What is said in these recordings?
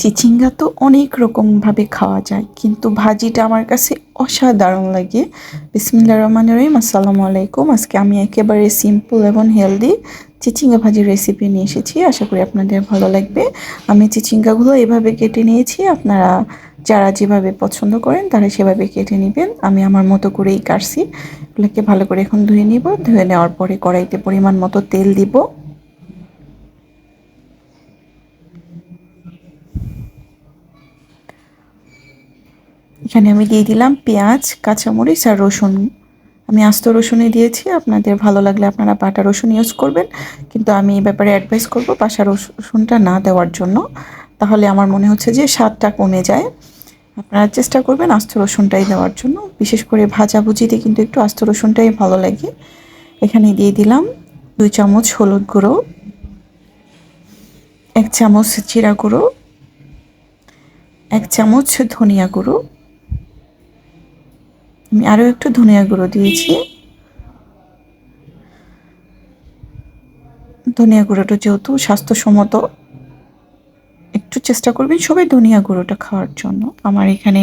চিচিঙ্গা তো অনেক রকমভাবে খাওয়া যায়, কিন্তু ভাজিটা আমার কাছে অসাধারণ লাগে। বিসমিল্লাহির রহমানির রহিম। আসসালামু আলাইকুম। আজকে আমি একেবারে সিম্পল এবং হেলদি চিচিঙ্গা ভাজির রেসিপি নিয়ে এসেছি। আশা করি আপনাদের ভালো লাগবে। আমি চিচিঙ্গাগুলো এভাবে কেটে নিয়েছি। আপনারা যারা যেভাবে পছন্দ করেন তারা সেভাবে কেটে নেবেন। আমি আমার মতো করেই কাটছি। এগুলোকে ভালো করে এখন ধুয়ে নিব। ধুয়ে নেওয়ার পরে কড়াইতে পরিমাণ মতো তেল দিব। এখানে আমি দিয়ে দিলাম পেঁয়াজ, কাঁচামরিচ আর রসুন। আমি আস্ত রসুনই দিয়েছি। আপনাদের ভালো লাগলে আপনারা বাটা রসুন ইউজ করবেন, কিন্তু আমি এই ব্যাপারে অ্যাডভাইস করব বাসা রসুনটা না দেওয়ার জন্য। তাহলে আমার মনে হচ্ছে যে স্বাদটা কমে যায়। আপনারা চেষ্টা করবেন আস্ত রসুনটাই দেওয়ার জন্য। বিশেষ করে ভাজাভুজিতে কিন্তু একটু আস্ত রসুনটাই ভালো লাগে। এখানে দিয়ে দিলাম 2 চামচ হলুদ গুঁড়ো, 1 চামচ জিরা গুঁড়ো, 1 চামচ ধনিয়া গুঁড়ো। আমি আরও একটু ধনিয়া গুঁড়ো দিয়েছি। ধনিয়া গুঁড়োটা যেহেতু স্বাস্থ্যসম্মত, একটু চেষ্টা করবেন সবাই ধনিয়া গুঁড়োটা খাওয়ার জন্য। আমার এখানে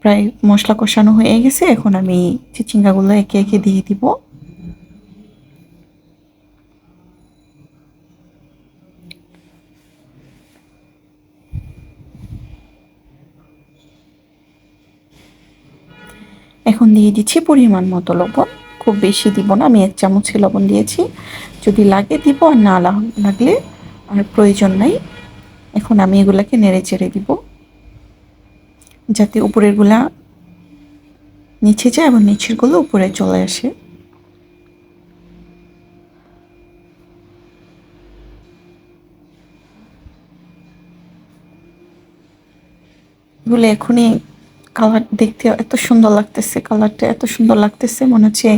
প্রায় মশলা কষানো হয়ে গেছে। এখন আমি চিচিঙ্গাগুলো একে একে দিয়ে দিব। এখন দিয়ে দিচ্ছি পরিমাণ মতো লবণ। খুব বেশি দিব না, আমি 1 চামচ লবণ দিয়েছি। যদি লাগে দিব, আর না লাগলে আর প্রয়োজন নাই। এখন আমি এগুলাকে নেড়ে চেড়ে দিব, যাতে উপরেরগুলা নিচে যায় এবং নিচেরগুলো উপরে চলে আসে। এগুলো এখনই কালার দেখতে এত সুন্দর লাগতেছে, কালারটা এত সুন্দর লাগতেছে, মনে হচ্ছে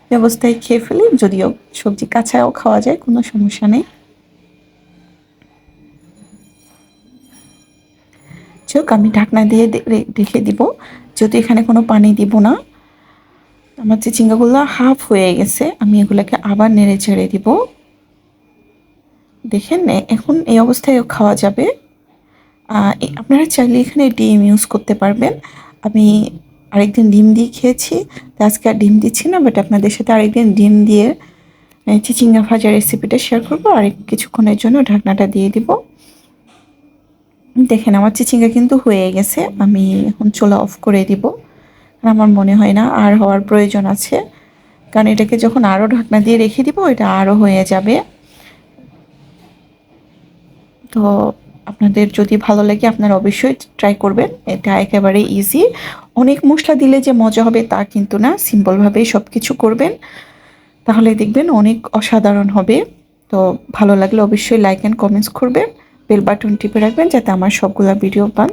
এই অবস্থায় খেয়ে ফেলি। যদিও সবজি কাঁচাও খাওয়া যায়, কোনো সমস্যা নেই। চোখ আমি ঢাকনা দিয়ে রেখে দিব, যেহেতু এখানে কোনো পানি দিব না। আমার চিচিঙ্গাগুলো হাফ হয়ে গেছে, আমি এগুলোকে আবার নেড়ে ছেড়ে দিব। দেখেন এখন এই অবস্থায় খাওয়া যাবে। আপনারা চাইলে এখানে ডিম ইউজ করতে পারবেন। আমি আরেকদিন ডিম দিয়ে খেয়েছি, তো আজকে আর ডিম দিচ্ছি না, বাট আপনাদের সাথে আরেকদিন ডিম দিয়ে চিচিঙ্গা ভাজা রেসিপিটা শেয়ার করবো। আর কিছুক্ষণের জন্য ঢাকনাটা দিয়ে দিব। দেখেন আমার চিচিঙ্গা কিন্তু হয়ে গেছে। আমি এখন চুলা অফ করে দিব, কারণ আমার মনে হয় না আর হওয়ার প্রয়োজন আছে। কারণ এটাকে যখন আরও ঢাকনা দিয়ে রেখে দিব, এটা আরও হয়ে যাবে। তো আপনাদের যদি ভালো লাগে আপনারা অবশ্যই ট্রাই করবেন। এটা একেবারে ইজি। অনেক মশলা দিলে যে মজা হবে তা কিন্তু না, সিম্পলভাবেই সব কিছু করবেন, তাহলে দেখবেন অনেক অসাধারণ হবে। তো ভালো লাগলে অবশ্যই লাইক অ্যান্ড কমেন্টস করবেন, বেল বাটন টিপে রাখবেন যাতে আমার সবগুলা ভিডিও পান।